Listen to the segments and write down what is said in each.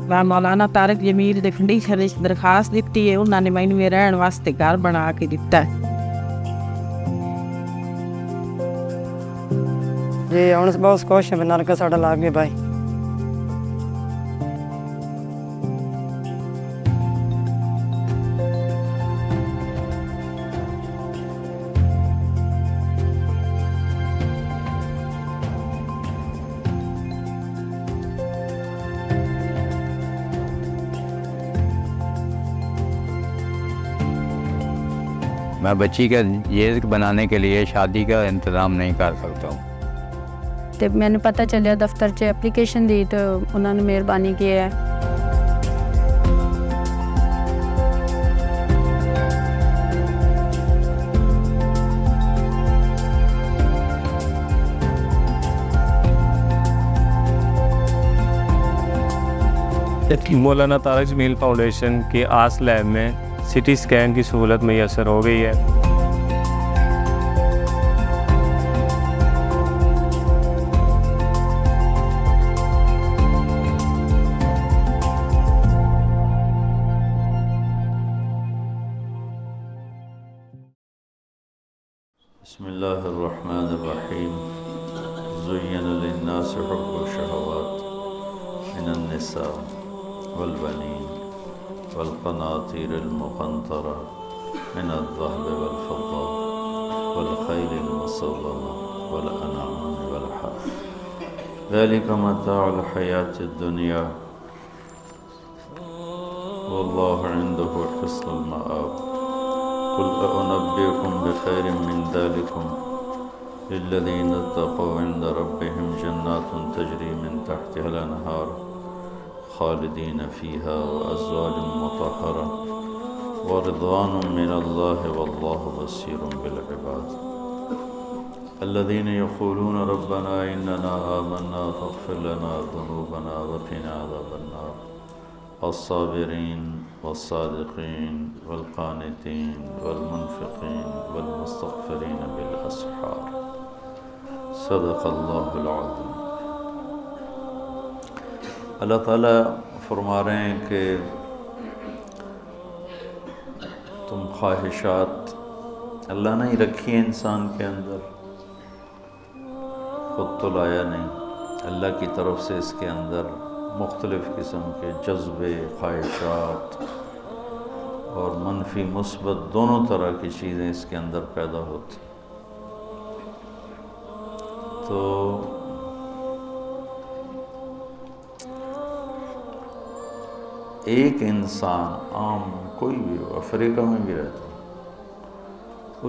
ਮੈਂ ਮੌਲਾਨਾ ਤਾਰਿਕ ਜਮੀਲ ਦੇ ਕੰਡੀਸ਼ਨ ਵਿੱਚ ਦਰਖਾਸਤ ਦਿੱਤੀ ਹੈ। ਉਹਨਾਂ ਨੇ ਮੈਨੂੰ ਇਹ ਰਹਿਣ ਵਾਸਤੇ ਘਰ ਬਣਾ ਕੇ ਦਿੱਤਾ ਹੈ। جی ہوں بہت خوش ہیں نلکا ساڈا لا گئے بھائی۔ میں بچی کا یہ بنانے کے لیے شادی کا انتظام نہیں کر سکتا ہوں۔ تو میں نے پتہ چلیا دفتر چ اپلیکیشن دی تو انہوں نے مہربانی کی ہے۔ مولانا طارق جمیل فاؤنڈیشن کے آس لیب میں سی ٹی اسکین کی سہولت میسر ہو گئی ہے۔ بسم اللہ الرحمن الرحیم۔ زین للناس حب الشہوات من النساء والبنین والقناطیر المقنطرہ من الذهب والفضة والخیل المسومة والأنعام والحرث ذلك متاع الحیاة الدنیا واللہ عنده حسن المآب۔ قل أنبئكم بخير من ذلكم للذين اتقوا عند ربهم جنات تجري من تحتها الأنهار خالدين فيها وأزواج مطهرة ورضوان من الله والله بصير بالعباد۔ الذين يقولون ربنا إننا آمنا فاغفر لنا ذنوبنا وقنا عذاب النار۔ الصابرين والصادقين والقانتين والمنفقين والمستغفرين بالأسحار۔ صدق اللہ العظیم۔ اللہ تعالیٰ فرما رہے ہیں کہ تم خواہشات اللہ نے ہی رکھی ہیں انسان کے اندر، خود تو لایا نہیں، اللہ کی طرف سے اس کے اندر مختلف قسم کے جذبے، خواہشات اور منفی مثبت دونوں طرح کی چیزیں اس کے اندر پیدا ہوتی۔ تو ایک انسان عام کوئی بھی ہو، افریقہ میں بھی رہتا ہے،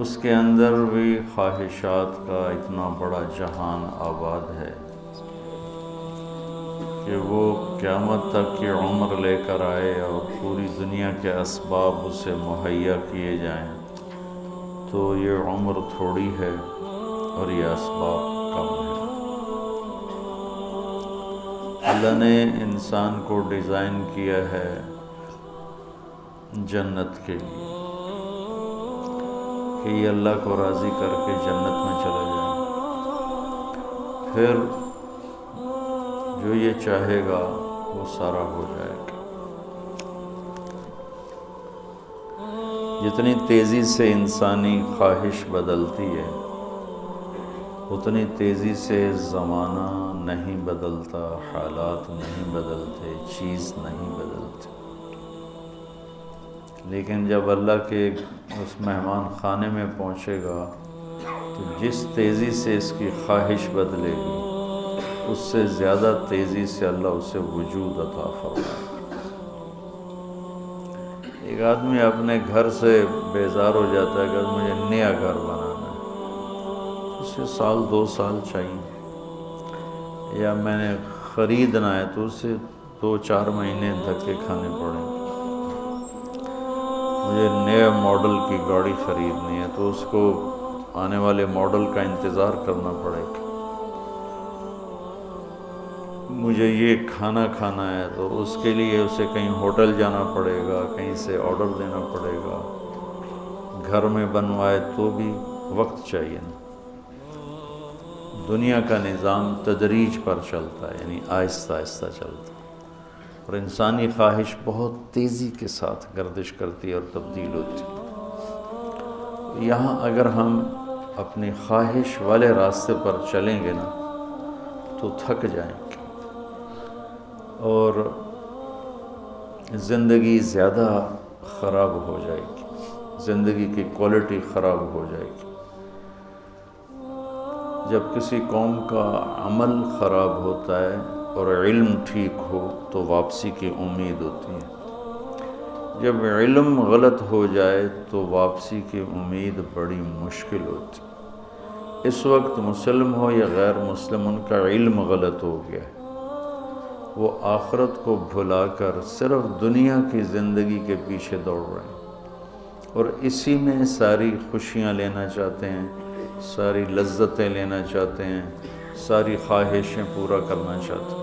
اس کے اندر بھی خواہشات کا اتنا بڑا جہان آباد ہے کہ وہ قیامت تک کی عمر لے کر آئے اور پوری دنیا کے اسباب اسے مہیا کیے جائیں تو یہ عمر تھوڑی ہے اور یہ اسباب کم ہے۔ اللہ نے انسان کو ڈیزائن کیا ہے جنت کے لیے کہ یہ اللہ کو راضی کر کے جنت میں چلا جائے، پھر جو یہ چاہے گا وہ سارا ہو جائے گا۔ جتنی تیزی سے انسانی خواہش بدلتی ہے اتنی تیزی سے زمانہ نہیں بدلتا، حالات نہیں بدلتے، چیز نہیں بدلتی۔ لیکن جب اللہ کے اس مہمان خانے میں پہنچے گا تو جس تیزی سے اس کی خواہش بدلے گی اس سے زیادہ تیزی سے اللہ اسے وجود عطا فرمائے گا۔ ایک آدمی اپنے گھر سے بیزار ہو جاتا ہے کہ مجھے نیا گھر بنانا ہے، اسے سال 2 سال چاہیے، یا میں نے خریدنا ہے تو اسے 2-4 مہینے دھکے کھانے پڑیں گے۔ مجھے نئے ماڈل کی گاڑی خریدنی ہے تو اس کو آنے والے ماڈل کا انتظار کرنا پڑے گا۔ مجھے یہ کھانا کھانا ہے تو اس کے لیے اسے کہیں ہوٹل جانا پڑے گا، کہیں سے آرڈر دینا پڑے گا، گھر میں بنوائے تو بھی وقت چاہیے نا۔ دنیا کا نظام تدریج پر چلتا ہے، یعنی آہستہ آہستہ چلتا ہے، اور انسانی خواہش بہت تیزی کے ساتھ گردش کرتی ہے اور تبدیل ہوتی ہے۔ یہاں اگر ہم اپنی خواہش والے راستے پر چلیں گے نا تو تھک جائیں گے اور زندگی زیادہ خراب ہو جائے گی، زندگی کی کوالٹی خراب ہو جائے گی۔ جب کسی قوم کا عمل خراب ہوتا ہے اور علم ٹھیک ہو تو واپسی کی امید ہوتی ہے، جب علم غلط ہو جائے تو واپسی کی امید بڑی مشکل ہوتی ہے۔ اس وقت مسلم ہو یا غیر مسلم، ان کا علم غلط ہو گیا ہے، وہ آخرت کو بھلا کر صرف دنیا کی زندگی کے پیچھے دوڑ رہے ہیں اور اسی میں ساری خوشیاں لینا چاہتے ہیں، ساری لذتیں لینا چاہتے ہیں، ساری خواہشیں پورا کرنا چاہتے ہیں۔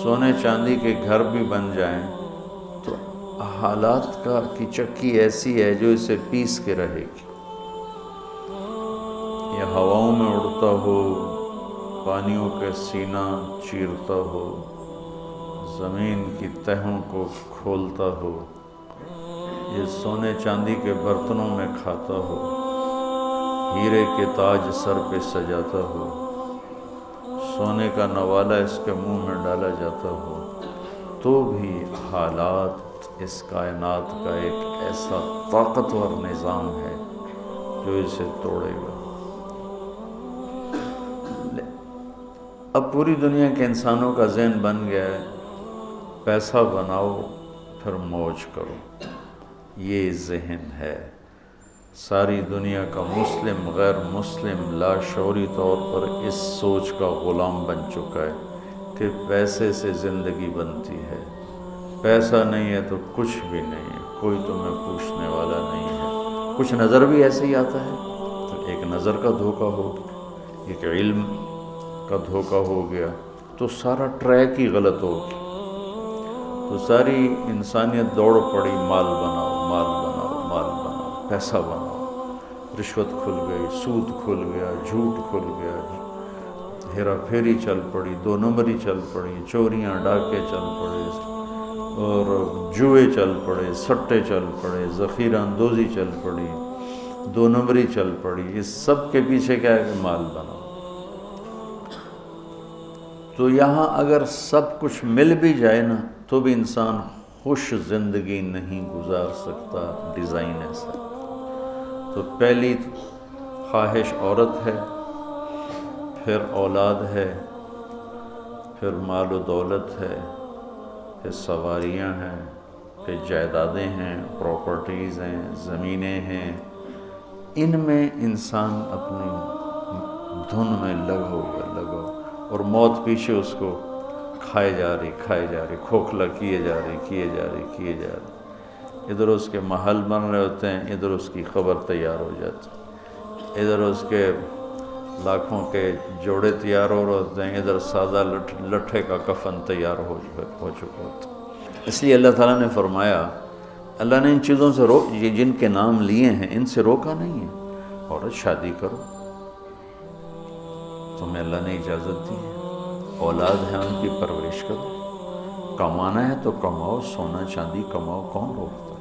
سونے چاندی کے گھر بھی بن جائیں تو حالات کی چکی ایسی ہے جو اسے پیس کے رہے گی۔ یہ ہواؤں میں اڑتا ہو، پانیوں کے سینہ چیرتا ہو، زمین کی تہوں کو کھولتا ہو، یہ سونے چاندی کے برتنوں میں کھاتا ہو، ہیرے کے تاج سر پہ سجاتا ہو، سونے کا نوالا اس کے منہ میں ڈالا جاتا ہو، تو بھی حالات اس کائنات کا ایک ایسا طاقتور نظام ہے جو اسے توڑے گا۔ اب پوری دنیا کے انسانوں کا ذہن بن گیا ہے پیسہ بناؤ پھر موج کرو، یہ ذہن ہے۔ ساری دنیا کا مسلم غیر مسلم لاشعوری طور پر اس سوچ کا غلام بن چکا ہے کہ پیسے سے زندگی بنتی ہے، پیسہ نہیں ہے تو کچھ بھی نہیں ہے، کوئی تمہیں پوچھنے والا نہیں ہے۔ کچھ نظر بھی ایسے ہی آتا ہے تو ایک نظر کا دھوکہ ہو گیا، ایک علم کا دھوکہ ہو گیا تو سارا ٹریک ہی غلط ہو گیا۔ تو ساری انسانیت دوڑ پڑی مال بناؤ، مال بناؤ، مال بناؤ، پیسہ بناؤ، رشوت کھل گئی، سود کھل گیا، جھوٹ کھل گیا، ہیرا پھیری چل پڑی، دو نمبری چل پڑی، چوریاں ڈاکے چل پڑے اور جوئے چل پڑے، سٹے چل پڑے، ذخیرہ اندوزی چل پڑی، دو نمبری چل پڑی۔ اس سب کے پیچھے کیا ہے کہ مال بناؤ۔ تو یہاں اگر سب کچھ مل بھی جائے نا تو بھی انسان خوش زندگی نہیں گزار سکتا، ڈیزائن ایسا۔ تو پہلی خواہش عورت ہے، پھر اولاد ہے، پھر مال و دولت ہے، پھر سواریاں ہیں، پھر جائیدادیں ہیں، پراپرٹیز ہیں، زمینیں ہیں۔ ان میں انسان اپنی دھن میں لگو اور موت پیچھے اس کو کھائے جا رہی، کھوکھلا کیے جا رہی۔ ادھر اس کے محل بن رہے ہوتے ہیں، ادھر اس کی قبر تیار ہو جاتی، ادھر اس کے لاکھوں کے جوڑے تیار ہو رہے ہوتے ہیں، ادھر سادہ لٹھے کا کفن تیار ہو چکا ہوتا ہے۔ اس لیے اللہ تعالیٰ نے فرمایا، اللہ نے ان چیزوں سے یہ جن کے نام لیے ہیں ان سے روکا نہیں ہے۔ عورت شادی کرو، تمہیں اللہ نے اجازت دی ہے، اولاد ہے ان کی پرورش کرو، کمانا ہے تو کماؤ، سونا چاندی کماؤ، کون روکتا ہے؟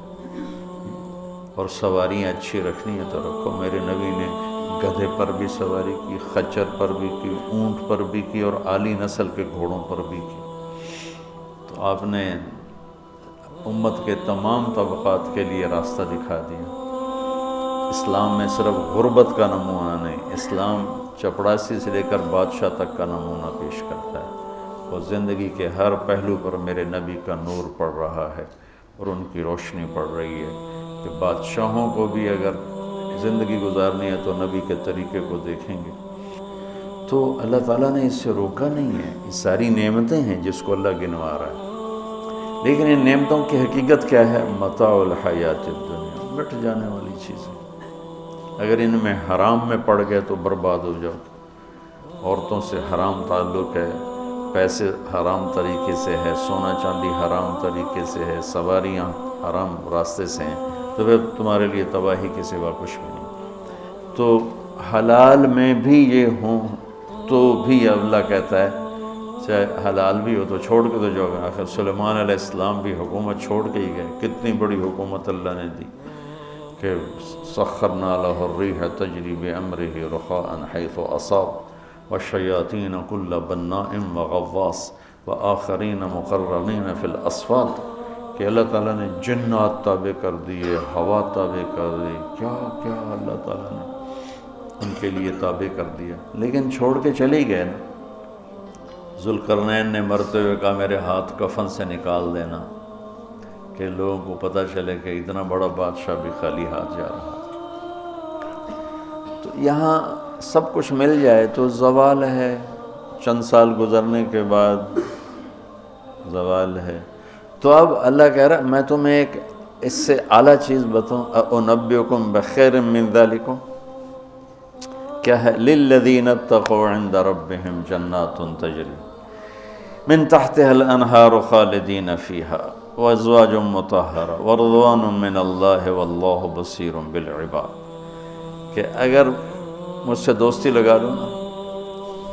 اور سواریاں اچھی رکھنی ہے تو رکھو۔ میرے نبی نے گدھے پر بھی سواری کی، خچر پر بھی کی، اونٹ پر بھی کی اور اعلی نسل کے گھوڑوں پر بھی کی۔ تو آپ نے امت کے تمام طبقات کے لیے راستہ دکھا دیا۔ اسلام میں صرف غربت کا نمونہ نہیں، اسلام چپڑاسی سے لے کر بادشاہ تک کا نمونہ پیش کرتا ہے، اور زندگی کے ہر پہلو پر میرے نبی کا نور پڑ رہا ہے اور ان کی روشنی پڑ رہی ہے کہ بادشاہوں کو بھی اگر زندگی گزارنی ہے تو نبی کے طریقے کو دیکھیں گے۔ تو اللہ تعالیٰ نے اس سے روکا نہیں ہے، یہ ساری نعمتیں ہیں جس کو اللہ گنوا رہا ہے، لیکن ان نعمتوں کی حقیقت کیا ہے؟ متاع الحیات الدنیا، مٹ جانے والی چیزیں۔ اگر ان میں حرام میں پڑ گئے تو برباد ہو جاؤ۔ عورتوں سے حرام تعلق ہے، پیسے حرام طریقے سے ہے، سونا چاندی حرام طریقے سے ہے، سواریاں حرام راستے سے ہیں، تو پھر تمہارے لیے تباہی کے سوا کچھ بھی نہیں۔ تو حلال میں بھی یہ ہوں تو بھی اللہ کہتا ہے چاہے حلال بھی ہو تو چھوڑ کے تو جو گئے. آخر سلیمان علیہ السلام بھی حکومت چھوڑ کے ہی گئے. کتنی بڑی حکومت اللہ نے دی کہ سخرنا لہ الریح تجری بامرہ رخاء حیث اصاب والشیاطین کل بناء وغواص وآخرین مقرنین فی الاسفاد. کہ اللہ تعالیٰ نے جنات تابع کر دیے, ہوا تابع کر دی, کیا کیا اللہ تعالیٰ نے ان کے لیے تابع کر دیا, لیکن چھوڑ کے چلے گئے نا. ذوالقرنین نے مرتے ہوئے کہا میرے ہاتھ کفن سے نکال دینا کہ لوگوں کو پتہ چلے کہ اتنا بڑا بادشاہ بھی خالی ہاتھ جا رہا. تو یہاں سب کچھ مل جائے تو زوال ہے, چند سال گزرنے کے بعد زوال ہے. تو اب اللہ کہہ رہا میں تمہیں ایک اس سے اعلیٰ چیز بتاؤں, انبئکم بخیر من ذالکم, کیا ہے؟ للذین اتقوا عند ربہم جنات تجری من تحتها الانہار خالدین فیہا وازواج مطہرہ ورضوان من اللہ واللہ بصیر بالعباد. کہ اگر مجھ سے دوستی لگا لو نا,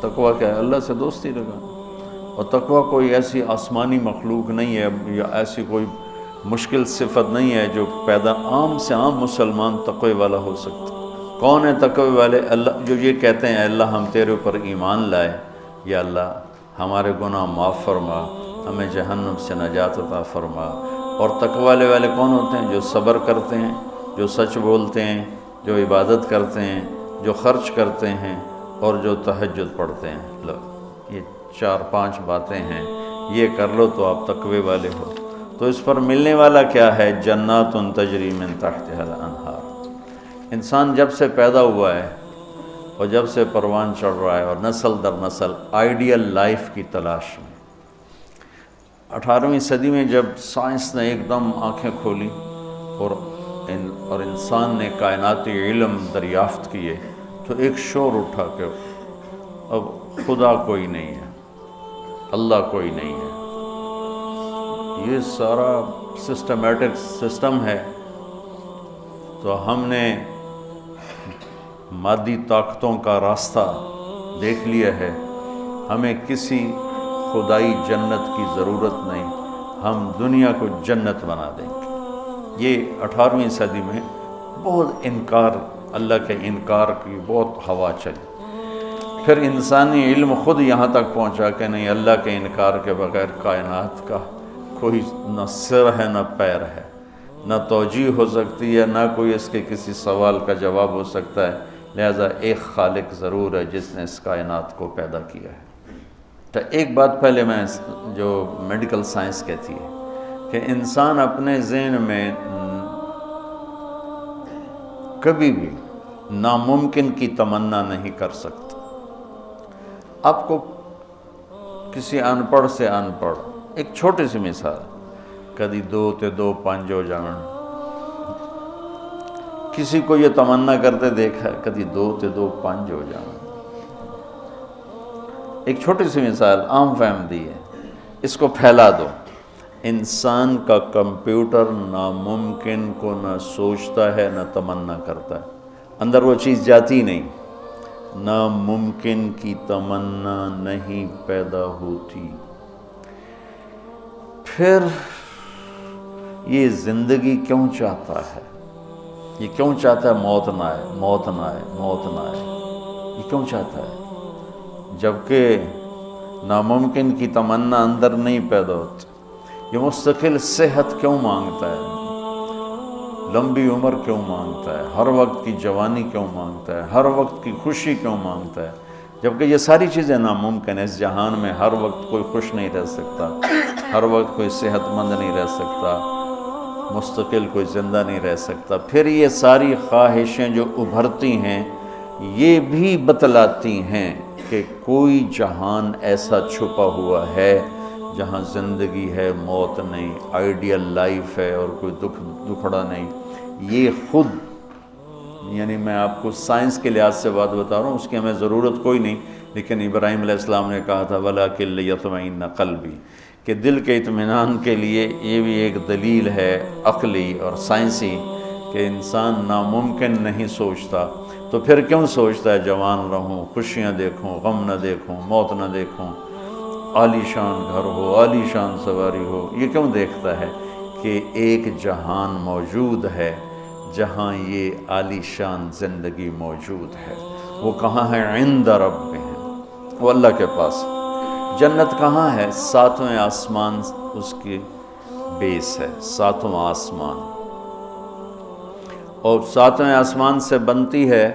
تقویٰ کیا ہے؟ اللہ سے دوستی لگا. اور تقویٰ کوئی ایسی آسمانی مخلوق نہیں ہے یا ایسی کوئی مشکل صفت نہیں ہے جو پیدا عام سے عام مسلمان تقوی والا ہو سکتا. کون ہے تقوی والے؟ اللہ جو یہ کہتے ہیں اللہ ہم تیرے اوپر ایمان لائے, یا اللہ ہمارے گناہ معاف فرما, ہمیں جہنم سے نجات عطا فرما. اور تقوی والے کون ہوتے ہیں؟ جو صبر کرتے ہیں, جو سچ بولتے ہیں, جو عبادت کرتے ہیں, جو خرچ کرتے ہیں اور جو تہجد پڑھتے ہیں. لو یہ 4-5 باتیں ہیں, یہ کر لو تو آپ تقوی والے ہو. تو اس پر ملنے والا کیا ہے؟ جنات تجری من تحتها الانہار. انسان جب سے پیدا ہوا ہے اور جب سے پروان چڑھ رہا ہے اور نسل در نسل آئیڈیل لائف کی تلاش میں. 18ویں صدی میں جب سائنس نے ایک دم آنکھیں کھولی اور انسان نے کائناتی علم دریافت کیے تو ایک شور اٹھا کہ اب خدا کوئی نہیں ہے, اللہ کوئی نہیں ہے. یہ سارا سسٹمیٹک سسٹم ہے. تو ہم نے مادی طاقتوں کا راستہ دیکھ لیا ہے, ہمیں کسی خدائی جنت کی ضرورت نہیں, ہم دنیا کو جنت بنا دیں گے. یہ 18ویں صدی میں بہت انکار, اللہ کے انکار کی بہت ہوا چلی. پھر انسانی علم خود یہاں تک پہنچا کہ نہیں, اللہ کے انکار کے بغیر کائنات کا کوئی نہ سر ہے نہ پیر ہے, نہ توجیہ ہو سکتی ہے, نہ کوئی اس کے کسی سوال کا جواب ہو سکتا ہے. لہذا ایک خالق ضرور ہے جس نے اس کائنات کو پیدا کیا ہے. تو ایک بات پہلے میں جو میڈیکل سائنس کہتی ہے کہ انسان اپنے ذہن میں کبھی بھی ناممکن کی تمنا نہیں کر سکتا. آپ کو کسی ان پڑھ سے ان پڑھ, ایک چھوٹی سی مثال, کدی 2 تے 2 5 ہو جان. کسی کو یہ تمنا کرتے دیکھا کدی 2 تے 2 5 ہو جان. ایک چھوٹی سی مثال عام فہم دی ہے, اس کو پھیلا دو. انسان کا کمپیوٹر ناممکن کو نہ سوچتا ہے نہ تمنا کرتا ہے, اندر وہ چیز جاتی نہیں. ناممکن کی تمنا نہیں پیدا ہوتی. پھر یہ زندگی کیوں چاہتا ہے؟ یہ کیوں چاہتا ہے موت نہ آئے, موت نہ آئے, موت نہ آئے؟ یہ کیوں چاہتا ہے جبکہ ناممکن کی تمنا اندر نہیں پیدا ہوتی؟ یہ مستقل صحت کیوں مانگتا ہے, لمبی عمر کیوں مانگتا ہے, ہر وقت کی جوانی کیوں مانگتا ہے, ہر وقت کی خوشی کیوں مانگتا ہے, جبکہ یہ ساری چیزیں ناممکن ہیں. اس جہان میں ہر وقت کوئی خوش نہیں رہ سکتا, ہر وقت کوئی صحت مند نہیں رہ سکتا, مستقل کوئی زندہ نہیں رہ سکتا. پھر یہ ساری خواہشیں جو ابھرتی ہیں یہ بھی بتلاتی ہیں کہ کوئی جہان ایسا چھپا ہوا ہے جہاں زندگی ہے, موت نہیں, آئیڈیل لائف ہے اور کوئی دکھڑا نہیں. یہ خود یعنی میں آپ کو سائنس کے لحاظ سے بات بتا رہا ہوں, اس کی ہمیں ضرورت کوئی نہیں, لیکن ابراہیم علیہ السلام نے کہا تھا وَلَٰكِن لِيَطْمَئِنَّ قَلْبِي, کہ دل کے اطمینان کے لیے یہ بھی ایک دلیل ہے عقلی اور سائنسی کہ انسان ناممکن نہیں سوچتا. تو پھر کیوں سوچتا ہے جوان رہوں, خوشیاں دیکھوں, غم نہ دیکھوں, موت نہ دیکھوں؟ عالی شان گھر ہو، عالی شان سواری ہو، یہ کیوں دیکھتا ہے کہ ایک جہان موجود ہے جہاں یہ عالی شان زندگی موجود ہے۔ وہ کہاں ہے؟ عند ربہم، وہ اللہ کے پاس۔ جنت کہاں ہے؟ ساتویں آسمان اس کی بیس ہے، ساتواں آسمان، اور ساتویں آسمان سے بنتی ہے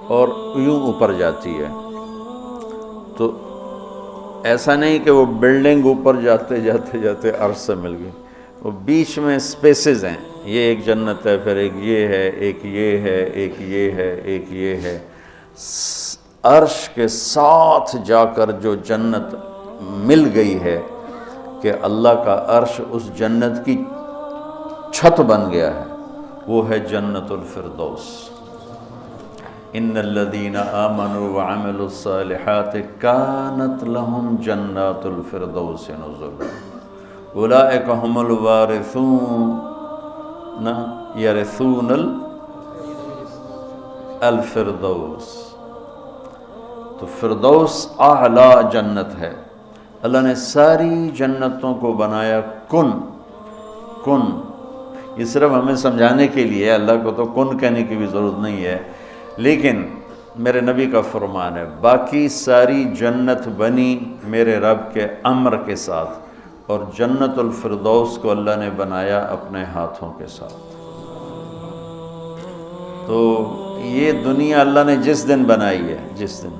اور یوں اوپر جاتی ہے۔ تو ایسا نہیں کہ وہ بلڈنگ اوپر جاتے جاتے جاتے عرش سے مل گئی، وہ بیچ میں سپیسز ہیں، یہ ایک جنت ہے، پھر ایک یہ ہے، ایک یہ ہے، ایک یہ ہے، ایک یہ ہے۔ عرش کے ساتھ جا کر جو جنت مل گئی ہے کہ اللہ کا عرش اس جنت کی چھت بن گیا ہے، وہ ہے جنت الفردوس۔ ان الذین آمنوا وعملوا الصالحات کانت لهم جنات الفردوس نزلا اولئک هم الوارثون یرثون الفردوس۔ تو فردوس اعلیٰ جنت ہے۔ اللہ نے ساری جنتوں کو بنایا کن کن، یہ صرف ہمیں سمجھانے کے لیے، اللہ کو تو کن کہنے کی بھی ضرورت نہیں ہے، لیکن میرے نبی کا فرمان ہے باقی ساری جنت بنی میرے رب کے امر کے ساتھ، اور جنت الفردوس کو اللہ نے بنایا اپنے ہاتھوں کے ساتھ۔ تو یہ دنیا اللہ نے جس دن بنائی ہے، جس دن،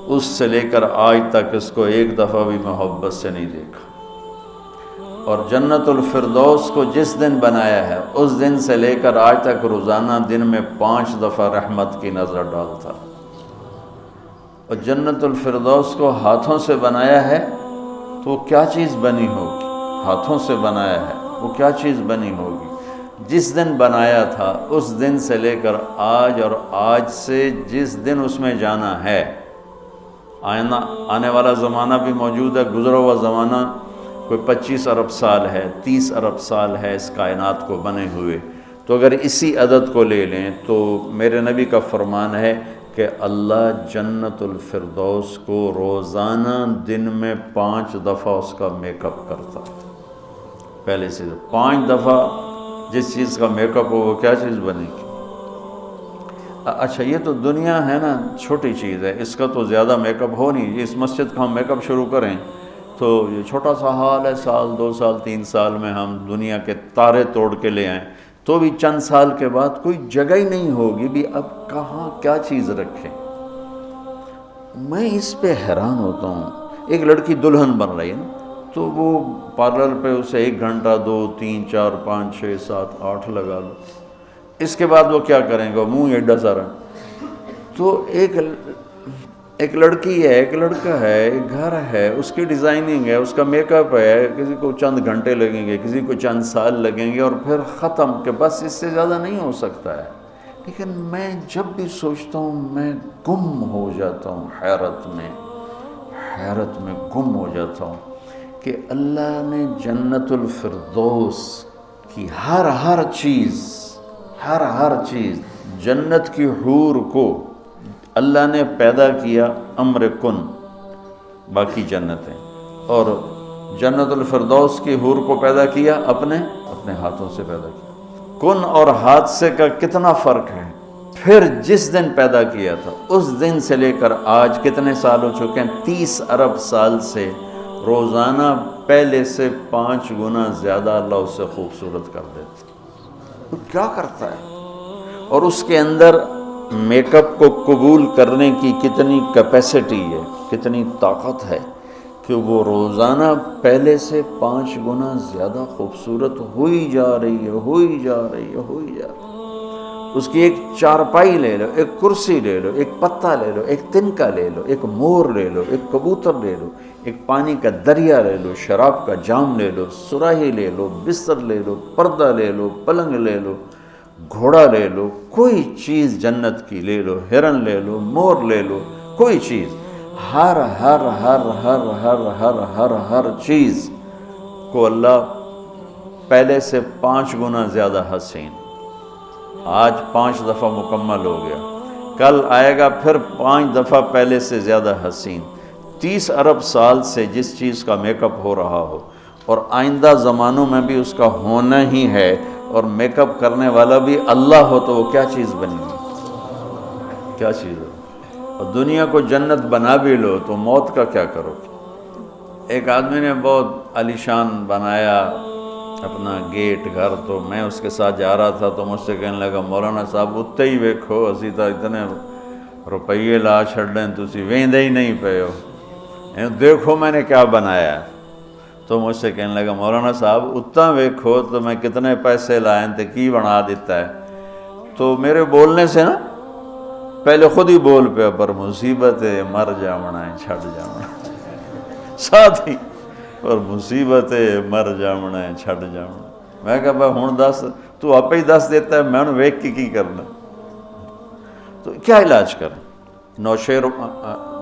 اس سے لے کر آج تک اس کو ایک دفعہ بھی محبت سے نہیں دیکھا، اور جنت الفردوس کو جس دن بنایا ہے اس دن سے لے کر آج تک روزانہ دن میں 5 دفعہ رحمت کی نظر ڈالتا۔ اور جنت الفردوس کو ہاتھوں سے بنایا ہے تو کیا چیز بنی ہوگی؟ ہاتھوں سے بنایا ہے، وہ کیا چیز بنی ہوگی؟ جس دن بنایا تھا اس دن سے لے کر آج، اور آج سے جس دن اس میں جانا ہے، آنے والا زمانہ بھی موجود ہے، گزرا ہوا زمانہ کوئی 25 ارب سال ہے، 30 ارب سال ہے اس کائنات کو بنے ہوئے۔ تو اگر اسی عدد کو لے لیں تو میرے نبی کا فرمان ہے کہ اللہ جنت الفردوس کو روزانہ دن میں 5 دفعہ اس کا میک اپ کرتا۔ پہلے سے 5 دفعہ جس چیز کا میک اپ ہو وہ کیا چیز بنے گی؟ اچھا یہ تو دنیا ہے نا، چھوٹی چیز ہے، اس کا تو زیادہ میک اپ ہو نہیں۔ اس مسجد کا ہم میک اپ شروع کریں تو یہ چھوٹا سا حال ہے، سال 2 سال 3 سال میں ہم دنیا کے تارے توڑ کے لے آئیں، تو بھی چند سال کے بعد کوئی جگہ ہی نہیں ہوگی بھی اب کہاں کیا چیز رکھیں۔ میں اس پہ حیران ہوتا ہوں، ایک لڑکی دلہن بن رہی ہے نا، تو وہ پارلر پہ اسے 1 گھنٹہ 2 3 4 5 6 7 8 لگا لو، اس کے بعد وہ کیا کریں گے؟ منہ ایڈا سارا۔ تو ایک لڑکی ہے، ایک لڑکا ہے، ایک گھر ہے، اس کی ڈیزائننگ ہے، اس کا میک اپ ہے، کسی کو چند گھنٹے لگیں گے، کسی کو چند سال لگیں گے، اور پھر ختم، کہ بس اس سے زیادہ نہیں ہو سکتا ہے۔ لیکن میں جب بھی سوچتا ہوں میں گم ہو جاتا ہوں، حیرت میں گم ہو جاتا ہوں کہ اللہ نے جنت الفردوس کی ہر چیز، جنت کی حور کو اللہ نے پیدا کیا امر کن، باقی جنتیں، اور جنت الفردوس کی حور کو پیدا کیا اپنے ہاتھوں سے پیدا کیا۔ کن اور حادثے کا کتنا فرق ہے۔ پھر جس دن پیدا کیا تھا اس دن سے لے کر آج کتنے سال ہو چکے ہیں؟ 30 ارب سال سے روزانہ پہلے سے 5 گنا زیادہ اللہ اسے خوبصورت کر دیتا۔ وہ کیا کرتا ہے؟ اور اس کے اندر میک اپ کو قبول کرنے کی کتنی کیپیسٹی ہے، کتنی طاقت ہے کہ وہ روزانہ پہلے سے 5 گنا زیادہ خوبصورت ہوئی جا رہی ہے۔ اس کی ایک چارپائی لے لو، ایک کرسی لے لو، ایک پتا لے لو، ایک تنکا لے لو، ایک مور لے لو، ایک کبوتر لے لو، ایک پانی کا دریا لے لو، شراب کا جام لے لو، سراہی لے لو، بستر لے لو، پردہ لے لو، پلنگ لے لو، گھوڑا لے لو، کوئی چیز جنت کی لے لو، ہرن لے لو، مور لے لو، کوئی چیز، ہر چیز کو اللہ پہلے سے 5 گنا زیادہ حسین۔ آج 5 دفعہ مکمل ہو گیا، کل آئے گا پھر 5 دفعہ پہلے سے زیادہ حسین۔ 30 ارب سال سے جس چیز کا میک اپ ہو رہا ہو اور آئندہ زمانوں میں بھی اس کا ہونا ہی ہے اور میک اپ کرنے والا بھی اللہ ہو تو وہ کیا چیز بنے گی؟ کیا چیز ہو؟ اور دنیا کو جنت بنا بھی لو تو موت کا کیا کرو؟ ایک آدمی نے بہت عالیشان بنایا اپنا گیٹ گھر، تو میں اس کے ساتھ جا رہا تھا تو مجھ سے کہنے لگا مولانا صاحب اتنے ہی ویکھو اسی تو اتنے روپیے لا چھڑیں تسی ویندے ہی نہیں پے ہو، دیکھو میں نے کیا بنایا ہے۔ تو مجھ سے کہنے لگا مولانا صاحب اتنا ویکھو تو میں کتنے پیسے لائیں تے کی بنا دیتا ہے۔ تو میرے بولنے سے نا پہلے خود ہی بول پہ پر مصیبت ہے مر جامنا ہے چھڑ جامنا ساتھ ہی اور مصیبت ہے مر جامنا ہے چھڑ جامنا۔ میں کہا بھائی ہون دس تو آپ ہی دس دیتا ہے میں نے ویک کی کرنا۔ تو کیا علاج کریں؟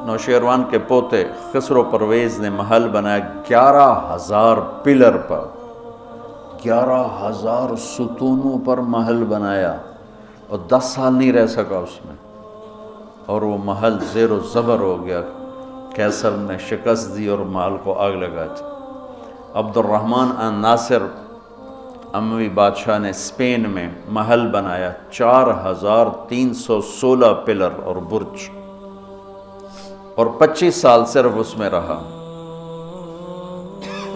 نوشیروان کے پوتے خسرو پرویز نے محل بنایا 11,000 پلر پر، 11,000 ستونوں پر محل بنایا اور 10 سال نہیں رہ سکا اس میں، اور وہ محل زیر و زبر ہو گیا۔ کیسر نے شکست دی اور محل کو آگ لگا دی۔ عبد الرحمن الناصر اموی بادشاہ نے اسپین میں محل بنایا 4,316 پلر اور برج، اور 25 سال صرف اس میں رہا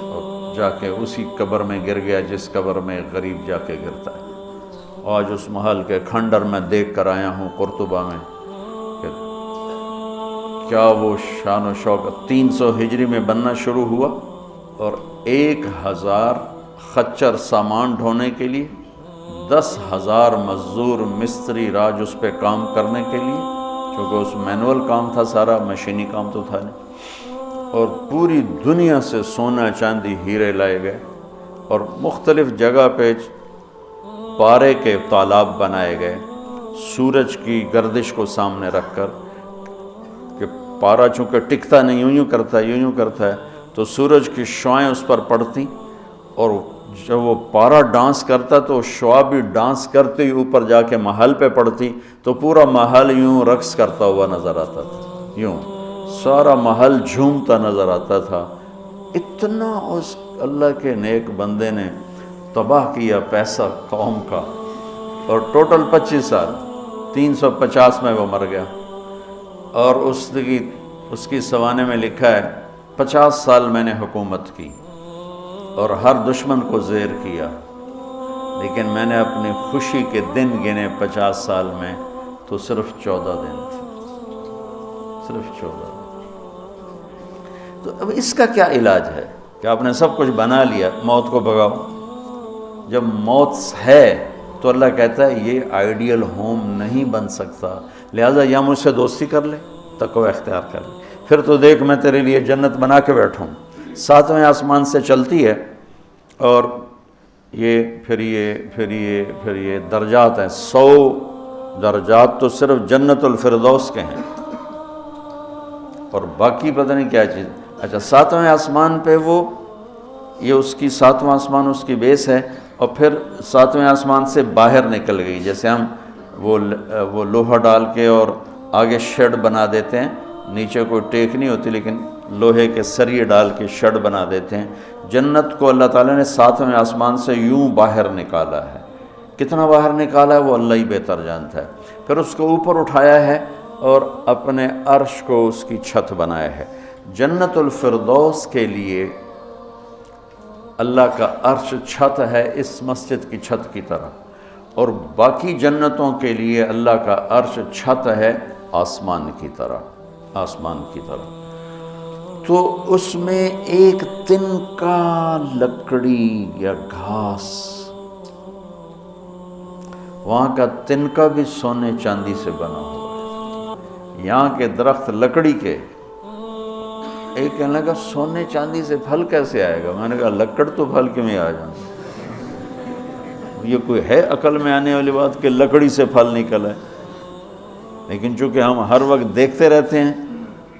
اور جا کے اسی قبر میں گر گیا جس قبر میں غریب جا کے گرتا ہے۔ آج اس محل کے کھنڈر میں دیکھ کر آیا ہوں قرطبہ میں کہ کیا وہ شان و شوکت 300 ہجری میں بننا شروع ہوا، اور 1,000 خچر سامان ڈھونے کے لیے، 10,000 مزدور مستری راج اس پہ کام کرنے کے لیے، چونکہ اس مینول کام تھا سارا، مشینی کام تو تھا نہیں، اور پوری دنیا سے سونا چاندی ہیرے لائے گئے، اور مختلف جگہ پہ پارے کے تالاب بنائے گئے سورج کی گردش کو سامنے رکھ کر، کہ پارا چونکہ ٹکتا نہیں یوں یوں کرتا ہے تو سورج کی شعائیں اس پر پڑتی، اور جب وہ پارا ڈانس کرتا تو شعا بھی ڈانس کرتے ہی اوپر جا کے محل پہ پڑتی، تو پورا محل یوں رقص کرتا ہوا نظر آتا تھا، یوں سارا محل جھومتا نظر آتا تھا۔ اتنا اس اللہ کے نیک بندے نے تباہ کیا پیسہ قوم کا، اور ٹوٹل 25 سال 350 میں وہ مر گیا، اور اس کی سوانے میں لکھا ہے 50 سال میں نے حکومت کی اور ہر دشمن کو زیر کیا، لیکن میں نے اپنی خوشی کے دن گنے 50 سال میں تو صرف 14 دن تھے، صرف 14 دن۔ تو اب اس کا کیا علاج ہے کہ آپ نے سب کچھ بنا لیا، موت کو بھگاؤ۔ جب موت ہے تو اللہ کہتا ہے یہ آئیڈیل ہوم نہیں بن سکتا، لہٰذا یا مجھ سے دوستی کر لے، تقوی اختیار کر لے، پھر تو دیکھ میں تیرے لیے جنت بنا کے بیٹھوں۔ 7ویں آسمان سے چلتی ہے، اور پھر یہ درجات ہیں، 100 درجات تو صرف جنت الفردوس کے ہیں، اور باقی پتہ نہیں کیا چیز۔ اچھا 7ویں آسمان پہ یہ اس کی 7واں آسمان اس کی بیس ہے، اور پھر 7ویں آسمان سے باہر نکل گئی، جیسے ہم وہ لوہا ڈال کے اور آگے شیڈ بنا دیتے ہیں، نیچے کوئی ٹیک نہیں ہوتی لیکن لوہے کے سریے ڈال کے شیڈ بنا دیتے ہیں۔ جنت کو اللہ تعالیٰ نے 7ویں آسمان سے یوں باہر نکالا ہے، کتنا باہر نکالا ہے وہ اللہ ہی بہتر جانتا ہے۔ پھر اس کو اوپر اٹھایا ہے اور اپنے عرش کو اس کی چھت بنایا ہے۔ جنت الفردوس کے لیے اللہ کا عرش چھت ہے اس مسجد کی چھت کی طرح، اور باقی جنتوں کے لیے اللہ کا عرش چھت ہے آسمان کی طرح، آسمان کی طرح۔ تو اس میں ایک تنکا لکڑی یا گھاس، وہاں کا تنکا بھی سونے چاندی سے بنا ہوا ہے، یہاں کے درخت لکڑی کے۔ ایک کہنے لگا سونے چاندی سے پھل کیسے آئے گا؟ میں نے کہا لکڑ تو پھل کیوں میں آ جائیں، یہ کوئی ہے عقل میں آنے والی بات کہ لکڑی سے پھل نکل ہے؟ لیکن چونکہ ہم ہر وقت دیکھتے رہتے ہیں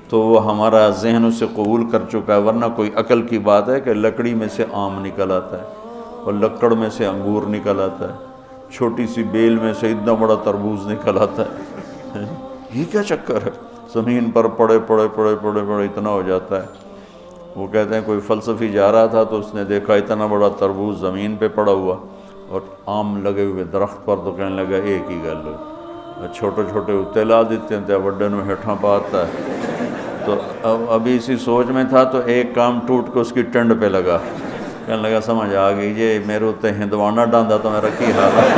تو وہ ہمارا ذہن اسے قبول کر چکا ہے، ورنہ کوئی عقل کی بات ہے کہ لکڑی میں سے آم نکل آتا ہے اور لکڑ میں سے انگور نکل آتا ہے، چھوٹی سی بیل میں سے اتنا بڑا تربوز نکل آتا ہے۔ یہ کیا چکر ہے؟ زمین پر پڑے پڑے پڑے پڑے پڑے اتنا ہو جاتا ہے۔ وہ کہتے ہیں کوئی فلسفی جا رہا تھا تو اس نے دیکھا اتنا بڑا تربوز زمین پہ پڑا ہوا اور آم لگے ہوئے درخت پر، تو کہنے لگا ایک ہی گل ہوئی، چھوٹے چھوٹے اتنے لا دیتے ہیں وڈے نو ہیٹھاں پاتا ہے۔ تو ابھی اسی سوچ میں تھا تو ایک کام ٹوٹ کے اس کی ٹنڈ پہ لگا، کہنے لگا سمجھ آ گئی یہ میرے اتنے ہندوانا ڈاندا تو میرا کی حال ہے،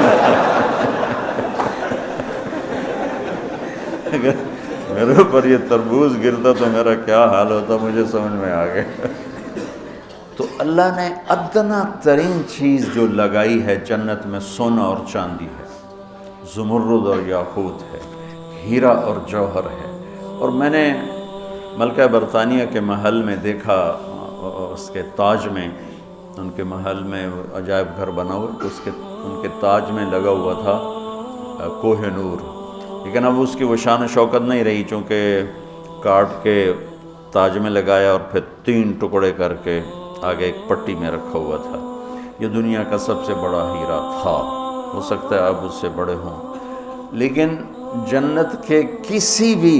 اگر میرے اوپر یہ تربوز گرتا تو میرا کیا حال ہوتا، مجھے سمجھ میں آ گیا۔ تو اللہ نے ادنا ترین چیز جو لگائی ہے جنت میں سونا اور چاندی ہے، زمرد اور یاقوت ہے، ہیرا اور جوہر ہے۔ اور میں نے ملکہ برطانیہ کے محل میں دیکھا، اس کے تاج میں، ان کے محل میں عجائب گھر بنا ہوا، تو ان کے تاج میں لگا ہوا تھا کوہ نور، لیکن اب اس کی وہ شان و شوکت نہیں رہی، چونکہ کاٹ کے تاج میں لگایا اور پھر 3 ٹکڑے کر کے آگے ایک پٹی میں رکھا ہوا تھا۔ یہ دنیا کا سب سے بڑا ہیرا تھا، ہو سکتا ہے اب اس سے بڑے ہوں، لیکن جنت کے کسی بھی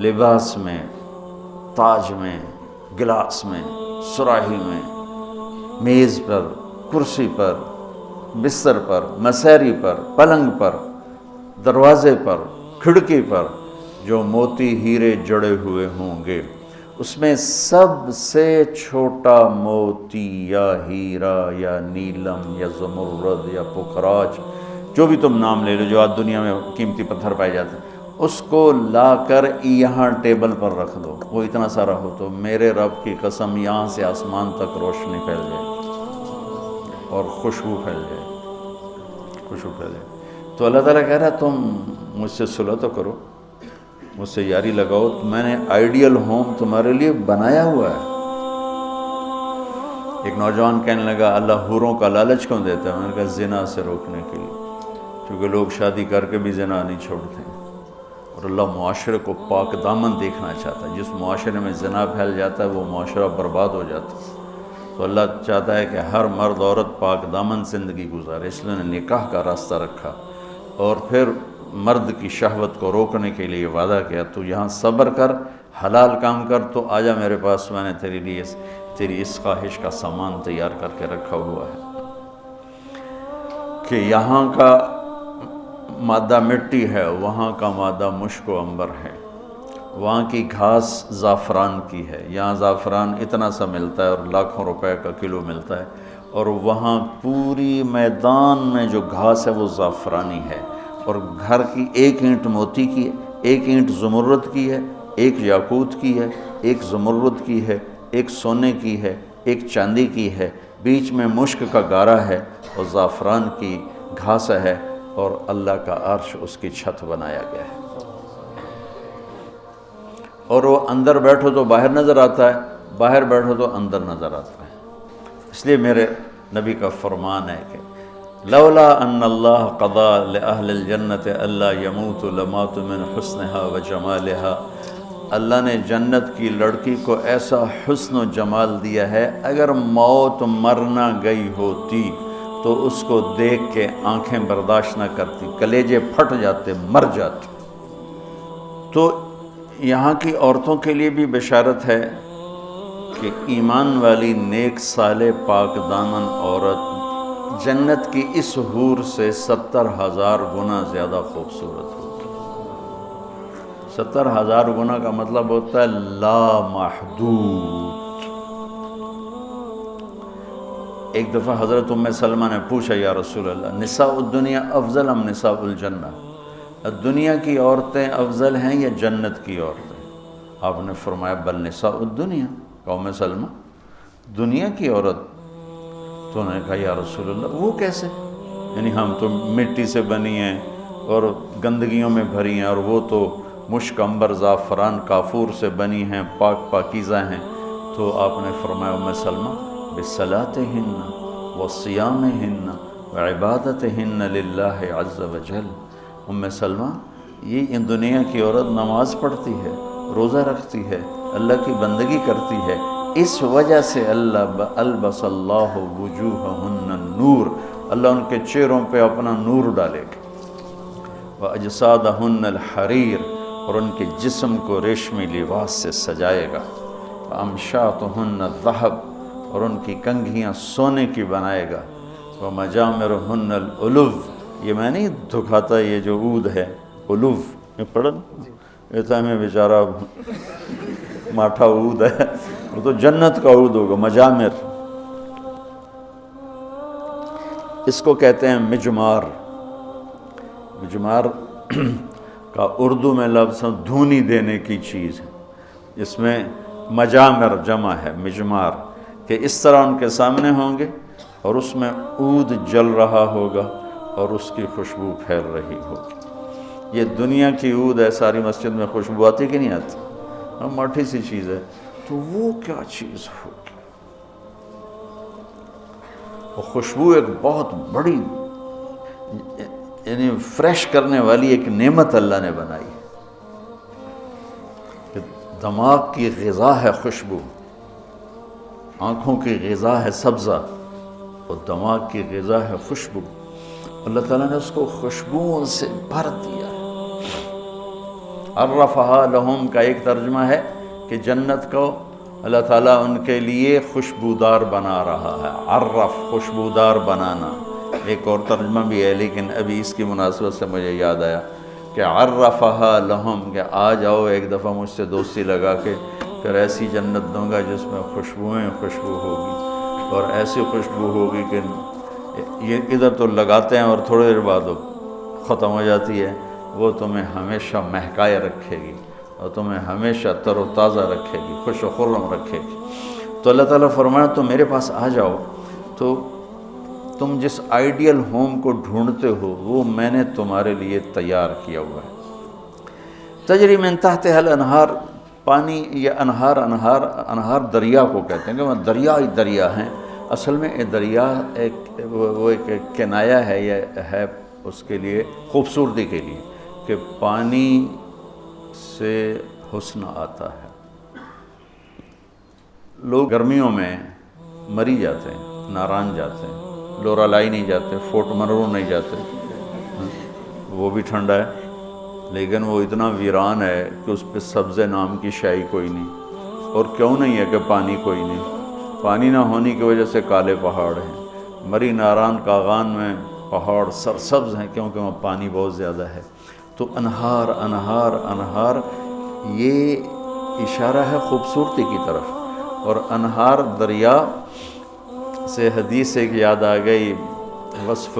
لباس میں، تاج میں، گلاس میں، سراہی میں، میز پر، کرسی پر، بستر پر، مسیری پر، پلنگ پر، دروازے پر، کھڑکی پر جو موتی ہیرے جڑے ہوئے ہوں گے، اس میں سب سے چھوٹا موتی یا ہیرا یا نیلم یا زمرد یا پکھراج، جو بھی تم نام لے لو، جو آج دنیا میں قیمتی پتھر پائے جاتے ہیں، اس کو لا کر یہاں ٹیبل پر رکھ دو، وہ اتنا سارا ہو تو میرے رب کی قسم یہاں سے آسمان تک روشنی پھیل جائے اور خوشبو پھیل جائے، خوشبو پھیل جائے۔ تو اللہ تعالیٰ کہہ رہا ہے تم مجھ سے صلح تو کرو، مجھ سے یاری لگاؤ، میں نے آئیڈیل ہوم تمہارے لیے بنایا ہوا ہے۔ ایک نوجوان کہنے لگا اللہ حوروں کا لالچ کیوں دیتا ہے؟ میں نے کہا زنا سے روکنے کے لیے، کیونکہ لوگ شادی کر کے بھی زنا نہیں چھوڑتے، اور اللہ معاشرے کو پاک دامن دیکھنا چاہتا ہے۔ جس معاشرے میں زنا پھیل جاتا ہے وہ معاشرہ برباد ہو جاتا ہے۔ تو اللہ چاہتا ہے کہ ہر مرد عورت پاک دامن زندگی گزارے، اس لیے نے نکاح کا راستہ رکھا، اور پھر مرد کی شہوت کو روکنے کے لیے وعدہ کیا تو یہاں صبر کر، حلال کام کر، تو آجا میرے پاس، میں نے تیرے لیے تیری اس خواہش کا سامان تیار کر کے رکھا ہوا ہے کہ یہاں کا مادہ مٹی ہے، وہاں کا مادہ مشک و عنبر ہے، وہاں کی گھاس زعفران کی ہے، یہاں زعفران اتنا سا ملتا ہے اور لاکھوں روپے کا کلو ملتا ہے، اور وہاں پوری میدان میں جو گھاس ہے وہ زعفرانی ہے، اور گھر کی ایک اینٹ موتی کی ہے، ایک اینٹ زمرد کی ہے، ایک یاقوت کی ہے، ایک زمرد کی ہے، ایک سونے کی ہے، ایک چاندی کی ہے، بیچ میں مشک کا گارا ہے اور زعفران کی گھاس ہے، اور اللہ کا عرش اس کی چھت بنایا گیا ہے، اور وہ اندر بیٹھو تو باہر نظر آتا ہے، باہر بیٹھو تو اندر نظر آتا ہے۔ اس لیے میرے نبی کا فرمان ہے کہ لولا ان اللہ قضا لأہل الجنت الا یموت لمات من حسنها و جمالها، اللہ نے جنت کی لڑکی کو ایسا حسن و جمال دیا ہے، اگر موت مرنا گئی ہوتی تو اس کو دیکھ کے آنکھیں برداشت نہ کرتی، کلیجے پھٹ جاتے، مر جاتی۔ تو یہاں کی عورتوں کے لیے بھی بشارت ہے کہ ایمان والی نیک صالح پاک دامن عورت جنت کی اس حور سے 70,000 گنا زیادہ خوبصورت ہوتی ہے۔ 70,000 گنا کا مطلب ہوتا ہے لا محدود۔ ایک دفعہ حضرت ام سلمہ نے پوچھا یا رسول اللہ نساء الدنیا افضل ام نساء الجنہ، دنیا کی عورتیں افضل ہیں یا جنت کی عورتیں؟ آپ نے فرمایا بل نساء الدنیا، ام سلمہ دنیا کی عورت۔ تو انہوں نے کہا یا رسول اللہ وہ کیسے؟ یعنی ہم تو مٹی سے بنی ہیں اور گندگیوں میں بھری ہیں، اور وہ تو مشک عنبر زعفران کافور سے بنی ہیں، پاک پاکیزہ ہیں۔ تو آپ نے فرمایا ام سلمہ بصلاتہن وصیامہن وعبادتہن للہ عز وجل، ام سلمہ یہ ان دنیا کی عورت نماز پڑھتی ہے، روزہ رکھتی ہے، اللہ کی بندگی کرتی ہے، اس وجہ سے البس اللہ وجوہہن النور، اللہ ان کے چہروں پہ اپنا نور ڈالے گا، واجسادہن الحریر، اور ان کے جسم کو ریشمی لباس سے سجائے گا. امشاتہن الذہب، اور ان کی کنگھیاں سونے کی بنائے گا. ومجامرہن الالو، یہ میں نہیں دکھاتا، یہ جو عود ہے الو، یہ پڑھن ایسا میں بیچارہ ماٹھا عود ہے، وہ تو جنت کا عود ہوگا. مجامر، اس کو کہتے ہیں مجمار. مجمار کا اردو میں لفظ دھونی دینے کی چیز ہے. اس میں مجامر جمع ہے مجمار، کہ اس طرح ان کے سامنے ہوں گے اور اس میں عود جل رہا ہوگا اور اس کی خوشبو پھیل رہی ہوگی. یہ دنیا کی عود ہے، ساری مسجد میں خوشبو آتی کہ نہیں آتی؟ ماٹھی سی چیز ہے، تو وہ کیا چیز ہوگی؟ وہ خوشبو ایک بہت بڑی، یعنی فریش کرنے والی ایک نعمت اللہ نے بنائی ہے. دماغ کی غذا ہے خوشبو، آنکھوں کی غذا ہے سبزہ، اور دماغ کی غذا ہے خوشبو. اللہ تعالیٰ نے اس کو خوشبوؤں سے بھر دیا. عرفہا لہم کا ایک ترجمہ ہے کہ جنت کو اللہ تعالیٰ ان کے لیے خوشبودار بنا رہا ہے. عرف، خوشبودار بنانا. ایک اور ترجمہ بھی ہے، لیکن ابھی اس کی مناسبت سے مجھے یاد آیا کہ عرفہا لہم، کہ آ جاؤ ایک دفعہ مجھ سے دوستی لگا کے، پھر ایسی جنت دوں گا جس میں خوشبوئیں خوشبو ہوگی، اور ایسی خوشبو ہوگی کہ یہ ادھر تو لگاتے ہیں اور تھوڑی دیر بعد ختم ہو جاتی ہے، وہ تمہیں ہمیشہ مہکائے رکھے گی اور تمہیں ہمیشہ تر و تازہ رکھے گی، خوش و خرم رکھے گی. تو اللہ تعالیٰ فرمایا تم میرے پاس آ جاؤ، تو تم جس آئیڈیل ہوم کو ڈھونڈتے ہو وہ میں نے تمہارے لیے تیار کیا ہوا ہے. تجری من تحتہا الانہار، پانی یا انہار دریا کو کہتے ہیں، کہ وہ دریا ہی دریا ہیں. اصل میں یہ دریا ایک کنایہ ہے، یہ ہے اس کے لیے خوبصورتی کے لیے، کہ پانی سے حسن آتا ہے. لوگ گرمیوں میں مری جاتے ہیں، ناران جاتے ہیں، لورالائی نہیں جاتے، فورٹ منرو نہیں جاتے، وہ بھی ٹھنڈا ہے لیکن وہ اتنا ویران ہے کہ اس پہ سبز نام کی شے کوئی نہیں. اور کیوں نہیں ہے کہ پانی کوئی نہیں؟ پانی نہ ہونے کی وجہ سے کالے پہاڑ ہیں. مری ناران کاغان میں پہاڑ سرسبز ہیں کیونکہ وہاں پانی بہت زیادہ ہے. تو انہار انہار انہار، یہ اشارہ ہے خوبصورتی کی طرف. اور انہار دریا سے حدیث ایک یاد آ گئی، وصف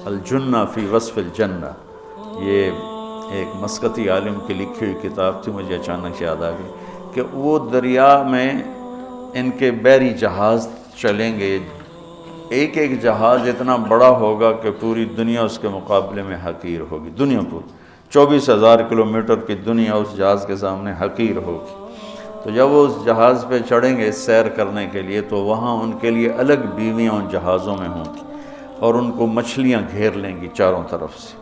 الجنہ فی وصف الجنہ، یہ ایک مسقطی عالم کی لکھی ہوئی کتاب تھی، مجھے اچانک یاد آ گئی کہ وہ دریا میں ان کے بحری جہاز چلیں گے. ایک ایک جہاز اتنا بڑا ہوگا کہ پوری دنیا اس کے مقابلے میں حقیر ہوگی. دنیا کو 24,000 کلومیٹر کی دنیا اس جہاز کے سامنے حقیر ہوگی. تو جب وہ اس جہاز پہ چڑھیں گے سیر کرنے کے لیے، تو وہاں ان کے لیے الگ بیویاں ان جہازوں میں ہوں گی اور ان کو مچھلیاں گھیر لیں گی چاروں طرف سے.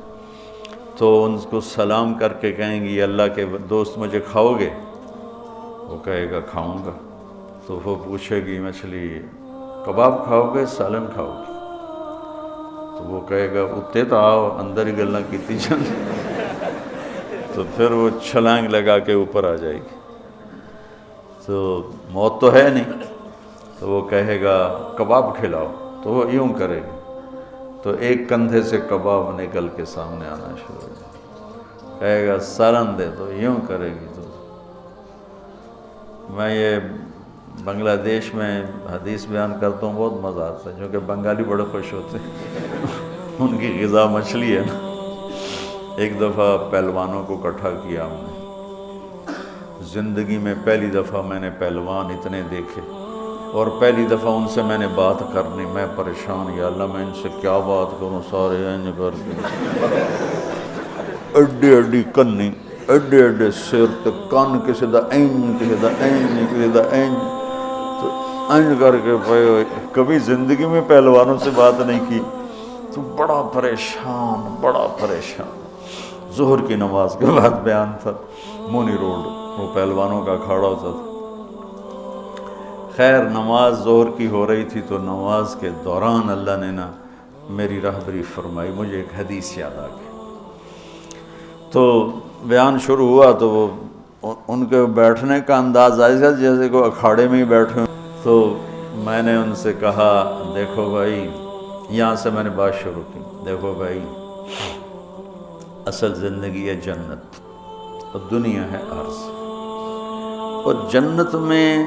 تو ان کو سلام کر کے کہیں گی اللہ کے دوست مجھے کھاؤ گے؟ وہ کہے گا کھاؤں گا. تو وہ پوچھے گی مچھلی کباب کھاؤ گے سالن کھاؤ گے؟ تو وہ کہے گا اتنے تو آؤ اندر ہی گلاں کیتی جان. تو پھر وہ چھلانگ لگا کے اوپر آ جائے گی. تو موت تو ہے نہیں. تو وہ کہے گا کباب کھلاؤ، تو وہ یوں کرے گی. تو ایک کندھے سے کباب نکل کے سامنے آنا شروع ہو جائے. کہے گا سالن دے، تو یوں کرے گی. تو میں یہ بنگلہ دیش میں حدیث بیان کرتا ہوں، بہت مزہ آتا ہے، کیونکہ بنگالی بڑے خوش ہوتے ہیں. ان کی غذا مچھلی ہے نا. ایک دفعہ پہلوانوں کو اکٹھا کیا ہم نے. زندگی میں پہلی دفعہ میں نے پہلوان اتنے دیکھے، اور پہلی دفعہ ان سے میں نے بات کرنی. میں پریشان، یا اللہ میں ان سے کیا بات کروں، سارے انج کر کے اڈی اڈی کنی، اڈے اڈے سر تے کن، کسی دا این کسی دا این کسی دا این. تو انج کر کے پائے. کبھی زندگی میں پہلوانوں سے بات نہیں کی. تو بڑا پریشان بڑا پریشان. ظہر کی نماز کے بعد بیان تھا، مونی روڈ وہ پہلوانوں کا اکھاڑا ہوتا تھا. خیر نماز ظہر کی ہو رہی تھی، تو نماز کے دوران اللہ نے نا میری رہبری فرمائی. مجھے ایک حدیث یاد آ گئی. تو بیان شروع ہوا تو وہ ان کے بیٹھنے کا انداز ایسا جیسے کہ اکھاڑے میں ہی بیٹھے ہوں. تو میں نے ان سے کہا دیکھو بھائی، یہاں سے میں نے بات شروع کی، دیکھو بھائی اصل زندگی ہے جنت اور دنیا ہے عرض، اور جنت میں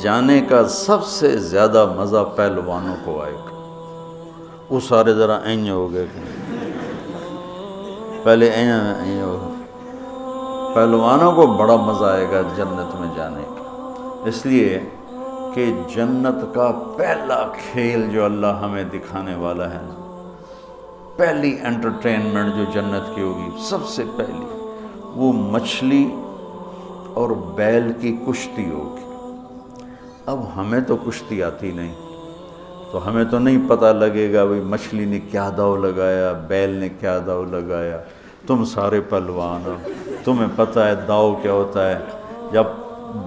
جانے کا سب سے زیادہ مزہ پہلوانوں کو آئے گا. وہ سارے ذرا این ہو گئے، پہلے این ہو گئے. پہلوانوں کو بڑا مزہ آئے گا جنت میں جانے کا، اس لیے کہ جنت کا پہلا کھیل جو اللہ ہمیں دکھانے والا ہے، پہلی انٹرٹینمنٹ جو جنت کی ہوگی سب سے پہلی، وہ مچھلی اور بیل کی کشتی ہوگی. اب ہمیں تو کشتی آتی نہیں، تو ہمیں تو نہیں پتہ لگے گا بھئی مچھلی نے کیا داؤ لگایا، بیل نے کیا داؤ لگایا. تم سارے پہلوان ہو، تمہیں پتہ ہے داؤ کیا ہوتا ہے. جب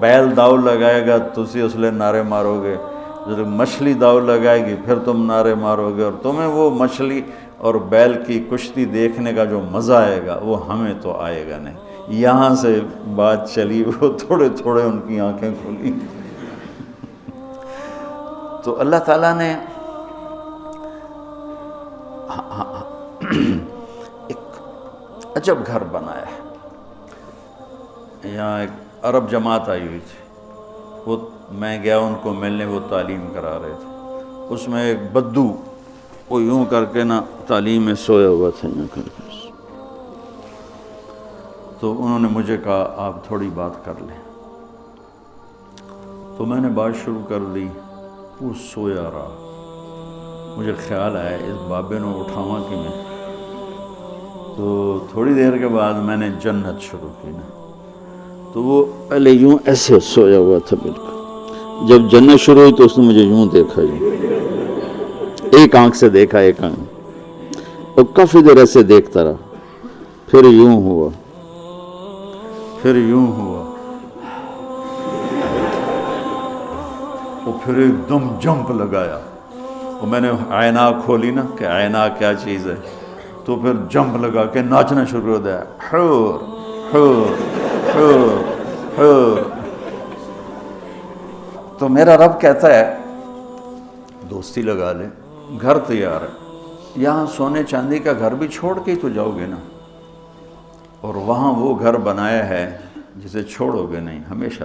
بیل داؤ لگائے گا تو اسی اس لئے نعرے مارو گے، جب مچھلی داؤ لگائے گی پھر تم نعرے مارو گے، اور تمہیں وہ مچھلی اور بیل کی کشتی دیکھنے کا جو مزہ آئے گا وہ ہمیں تو آئے گا نہیں. یہاں سے بات چلی، وہ تھوڑے تھوڑے ان کی آنکھیں کھلی. تو اللہ تعالیٰ نے ایک عجب گھر بنایا ہے. یہاں ایک عرب جماعت آئی ہوئی تھی، وہ میں گیا ان کو ملنے، وہ تعلیم کرا رہے تھے. اس میں ایک بدو وہ یوں کر کے نا تعلیم میں سویا ہوا تھا یوں کر کے. تو انہوں نے مجھے کہا آپ تھوڑی بات کر لیں. تو میں نے بات شروع کر دی. وہ سویا رہا. مجھے خیال آیا اس بابے نے اٹھاواں کہ میں. تو تھوڑی دیر کے بعد میں نے جنت شروع کی نا، تو وہ پہلے یوں ایسے سویا ہوا تھا بالکل. جب جنت شروع ہوئی تو اس نے مجھے یوں دیکھا، یوں ایک آنکھ سے دیکھا، ایک آنکھ، اور کافی دیر ایسے دیکھتا رہا. پھر یوں ہوا، پھر یوں ہوا، اور پھر ایک دم جمپ لگایا. اور میں نے عیناک کھولی نا کہ عیناک کیا چیز ہے، تو پھر جمپ لگا کے ناچنا شروع ہو گیا. حور حور حور حور. تو میرا رب کہتا ہے دوستی لگا لے، گھر تیار ہے. یہاں سونے چاندی کا گھر بھی چھوڑ کے ہی تو جاؤ گے نا، اور وہاں وہ گھر بنایا ہے جسے چھوڑو گے نہیں ہمیشہ.